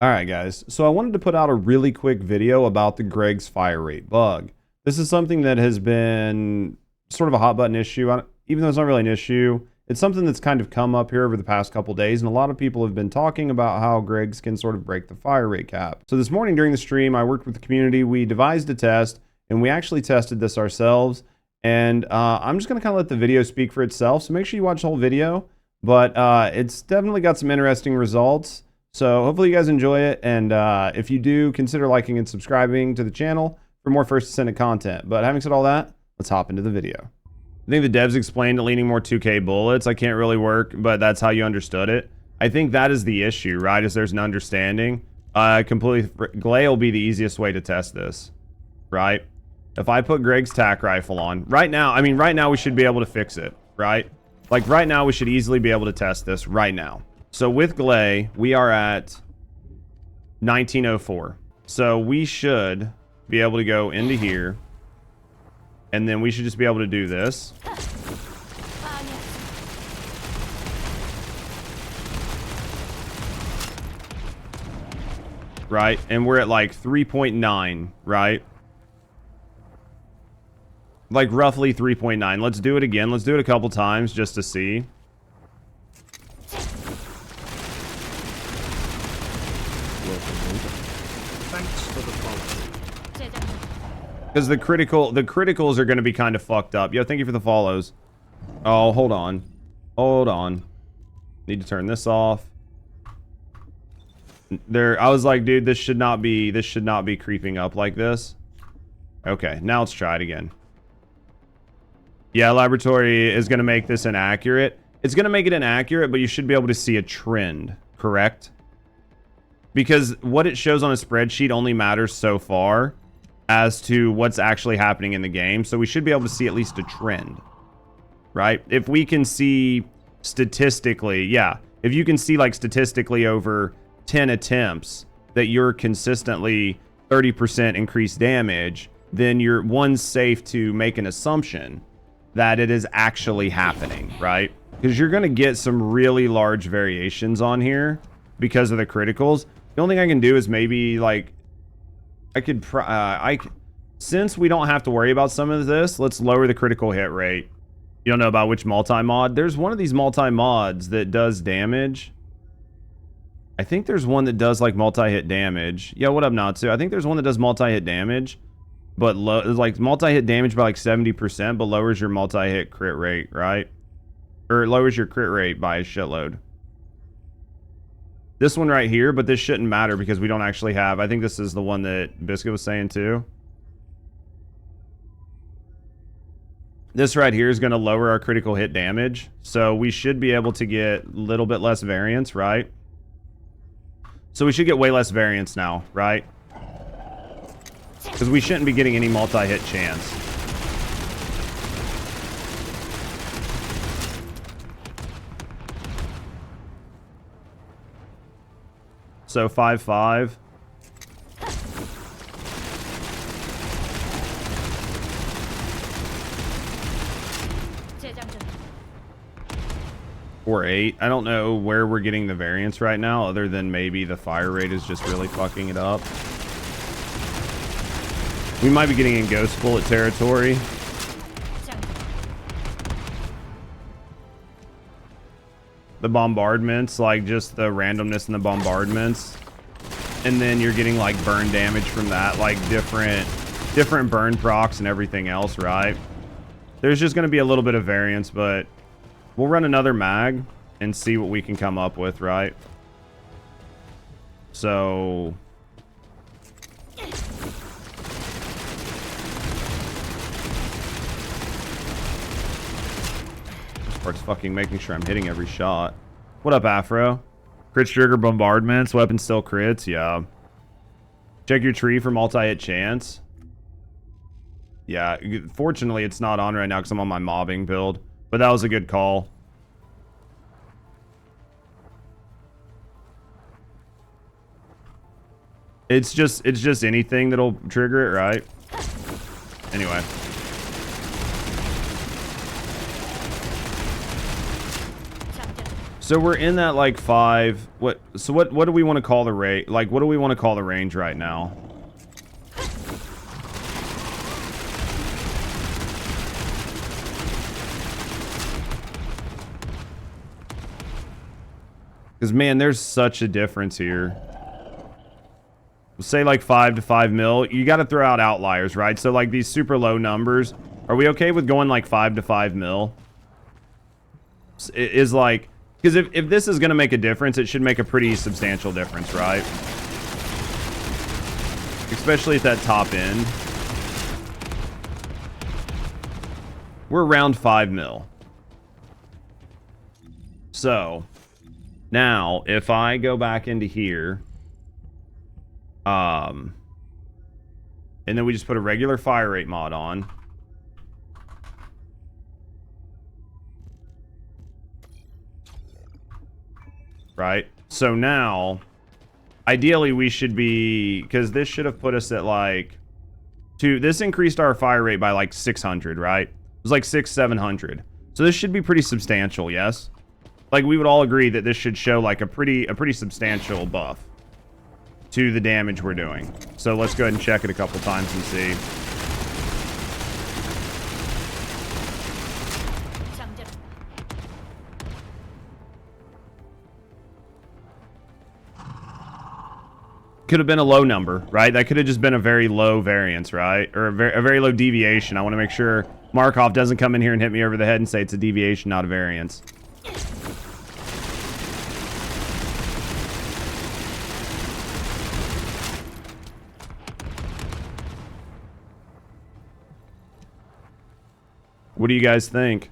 Alright guys, so I wanted to put out a really quick video about the Greg's fire rate bug. This is something that has been sort of a hot button issue, even though it's not really an issue. It's something that's kind of come up here over the past couple days, and a lot of people have been talking about how Greg's can sort of break the fire rate cap. So this morning during the stream, I worked with the community, we devised a test, and we actually tested this ourselves. And I'm just going to kind of let the video speak for itself, so make sure you watch the whole video. But it's definitely got some interesting results. So hopefully you guys enjoy it, and if you do, consider liking and subscribing to the channel for more First Descendant content. But having said all that, let's hop into the video. I think the devs explained to leaning more 2K bullets. I can't really work, but that's how you understood it. I think that is the issue, right? Is there's an understanding. Glay will be the easiest way to test this, right? If I put Greg's tac rifle on right now, I mean, right now we should be able to fix it, right? Like right now we should easily be able to test this right now. So with Glay, we are at 1904. So we should be able to go into here, and then we should just be able to do this. Right? And we're at like 3.9, right? Like roughly 3.9. Let's do it again. Let's do it a couple times just to see. Thanks for the follow. Because the criticals are going to be kind of fucked up. Yo, thank you for the follows. Oh, hold on. Hold on. Need to turn this off. I was like, dude, this should not be creeping up like this. Okay, now let's try it again. Yeah, laboratory is going to make this inaccurate. It's going to make it inaccurate, but you should be able to see a trend, correct? Because what it shows on a spreadsheet only matters so far as to what's actually happening in the game. So we should be able to see at least a trend, right? If we can see statistically, yeah, if you can see like statistically over 10 attempts that you're consistently 30% increased damage, then you're safe to make an assumption that it is actually happening, right? Because you're going to get some really large variations on here because of the criticals. The only thing I can do is maybe like since we don't have to worry about some of this, let's lower the critical hit rate. You don't know about which multi-mod? There's one of these multi-mods that does damage. I think there's one that does like multi-hit damage. Yeah, what up, Natsu? I think there's one that does multi-hit damage, but like multi-hit damage by like 70%, but lowers your multi-hit crit rate, right? Or it lowers your crit rate by a shitload. This one right here, but this shouldn't matter because we don't actually have... I think this is the one that Biscuit was saying too. This right here is going to lower our critical hit damage. So we should be able to get a little bit less variance, right? So we should get way less variance now, right? Because we shouldn't be getting any multi-hit chance. So 5-5. Or 8. I don't know where we're getting the variance right now, other than maybe the fire rate is just really fucking it up. We might be getting in ghost bullet territory. The bombardments, like just the randomness in the bombardments, and then you're getting like burn damage from that, like different burn procs and everything else, right? There's just going to be a little bit of variance, but we'll run another mag and see what we can come up with, right? So part's fucking making sure I'm hitting every shot. What up, Afro? Crit trigger bombardments, weapon still crits, yeah. Check your tree for multi-hit chance. Yeah, fortunately it's not on right now because I'm on my mobbing build, but that was a good call. It's just anything that'll trigger it, right? Anyway. So we're in that like 5. What do we want to call the rate? Like, what do we want to call the range right now? Because, man, there's such a difference here. We'll say like 5 to 5 mil. You got to throw out outliers, right? So, like, these super low numbers. Are we okay with going like 5 to 5 mil? It is like... Because if this is going to make a difference, it should make a pretty substantial difference, right? Especially at that top end. We're around 5 mil. So... Now, if I go back into here, and then we just put a regular fire rate mod on. Right? So now, ideally we should be, because this should have put us at like, this increased our fire rate by like 600, right? It was like 700. So this should be pretty substantial, yes? Like, we would all agree that this should show, like, a pretty substantial buff to the damage we're doing. So let's go ahead and check it a couple times and see. Could have been a low number, right? That could have just been a very low variance, right? Or a very low deviation. I want to make sure Markov doesn't come in here and hit me over the head and say it's a deviation, not a variance. What do you guys think?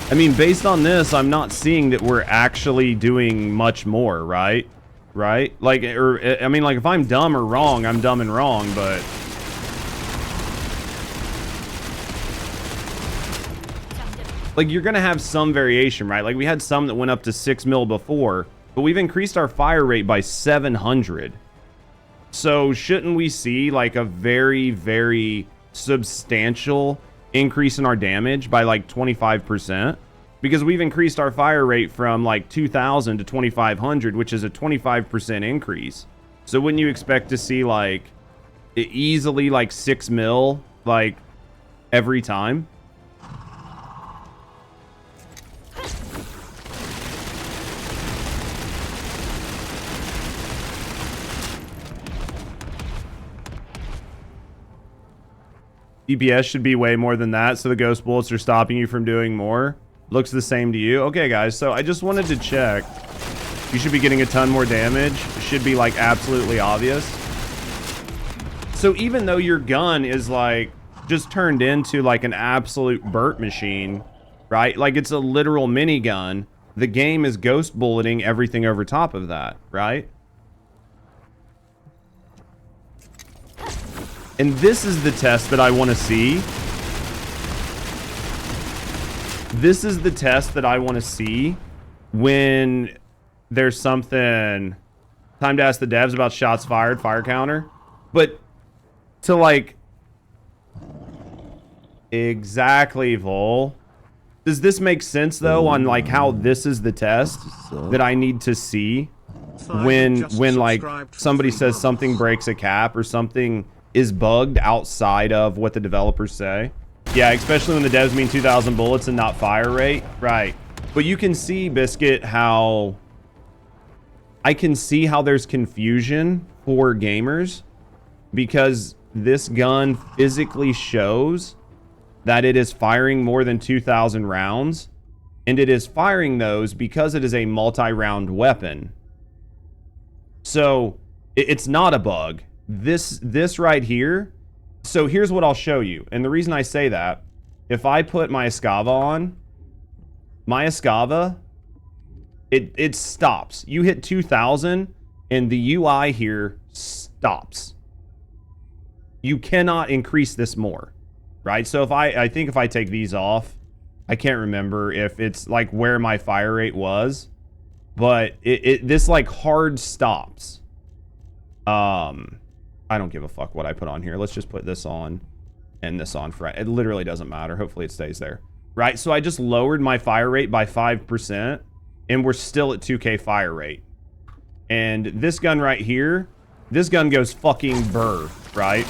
I mean, based on this, I'm not seeing that we're actually doing much more, right? Right? Like, or, I mean, like, if I'm dumb or wrong, I'm dumb and wrong, but... Like, you're gonna have some variation, right? Like, we had some that went up to 6 mil before, but we've increased our fire rate by 700. So shouldn't we see like a very, very substantial increase in our damage by like 25%? Because we've increased our fire rate from like 2,000 to 2,500, which is a 25% increase. So wouldn't you expect to see like easily like 6 mil like every time? DPS should be way more than that, so the ghost bullets are stopping you from doing more. Looks the same to you. Okay, guys, so I just wanted to check. You should be getting a ton more damage. It should be, like, absolutely obvious. So even though your gun is, like, just turned into, like, an absolute burnt machine, right? Like, it's a literal minigun. The game is ghost bulleting everything over top of that, right? And this is the test that I want to see. This is the test that I want to see when there's something... Time to ask the devs about shots fired, fire counter. But to like... Exactly, Vol. Does this make sense, though, on like how this is the test that I need to see when like somebody says something breaks a cap or something... is bugged outside of what the developers say? Yeah, especially when the devs mean 2,000 bullets and not fire rate. Right. But you can see, Biscuit, how... I can see how there's confusion for gamers because this gun physically shows that it is firing more than 2,000 rounds, and it is firing those because it is a multi-round weapon. So, it's not a bug. This right here, so here's what I'll show you. And the reason I say that, if I put my Escava on, my Escava, it stops. You hit 2,000 and the UI here stops. You cannot increase this more, right? So if I think if I take these off, I can't remember if it's like where my fire rate was, but this like hard stops. I don't give a fuck what I put on here. Let's just put this on. and this on for, it literally doesn't matter. Hopefully it stays there. Right, so I just lowered my fire rate by 5%, and we're still at 2K fire rate. And this gun right here, this gun goes fucking burr, right?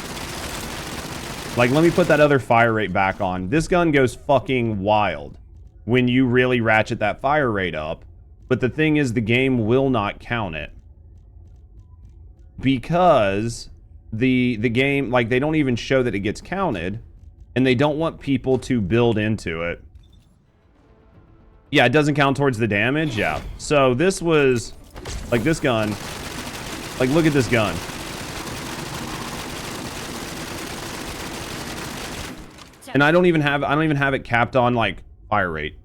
Like, let me put that other fire rate back on. This gun goes fucking wild when you really ratchet that fire rate up. But the thing is, the game will not count it. Because the game, like, they don't even show that it gets counted. And they don't want people to build into it. Yeah, it doesn't count towards the damage, yeah. So this was, like, this gun. Like, look at this gun. And I don't even have it capped on, like, fire rate.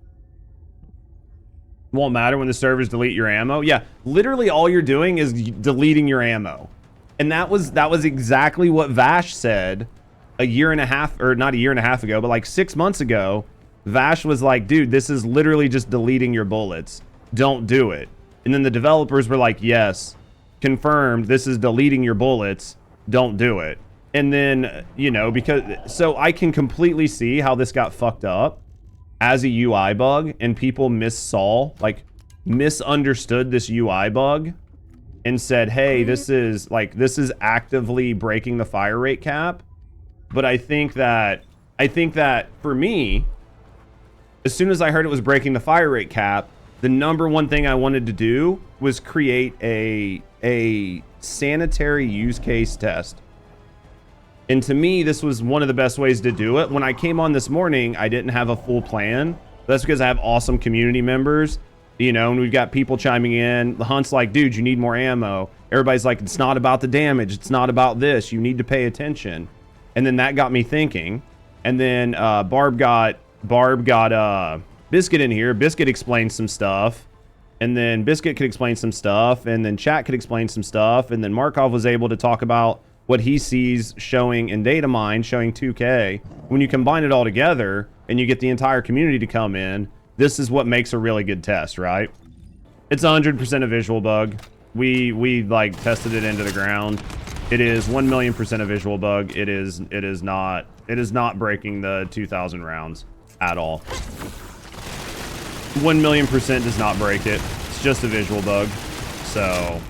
Won't matter when the servers delete your ammo. Yeah, literally all you're doing is deleting your ammo. And that was exactly what Vash said a year and a half, or not a year and a half ago, but like 6 months ago. Vash was like, dude, this is literally just deleting your bullets. Don't do it. And then the developers were like, yes, confirmed, this is deleting your bullets. Don't do it. And then, you know, because, so I can completely see how this got fucked up as a UI bug, and people misunderstood this UI bug and said, hey, this is actively breaking the fire rate cap. But I think that for me, as soon as I heard it was breaking the fire rate cap, the number one thing I wanted to do was create a sanitary use case test. And to me, this was one of the best ways to do it. When I came on this morning, I didn't have a full plan. That's because I have awesome community members, you know, and we've got people chiming in. The Hunt's like, dude, you need more ammo. Everybody's like, it's not about the damage. It's not about this. You need to pay attention. And then that got me thinking. And then Barb got Biscuit in here. Biscuit explained some stuff. And then Biscuit could explain some stuff. And then Chat could explain some stuff. And then Markov was able to talk about what he sees showing in data mine, showing 2K. When you combine it all together and you get the entire community to come in, this is what makes a really good test, right? It's 100% a visual bug. We like tested it into the ground. It is 1,000,000% a visual bug. It is not breaking the 2,000 rounds at all. 1,000,000% does not break it. It's just a visual bug. So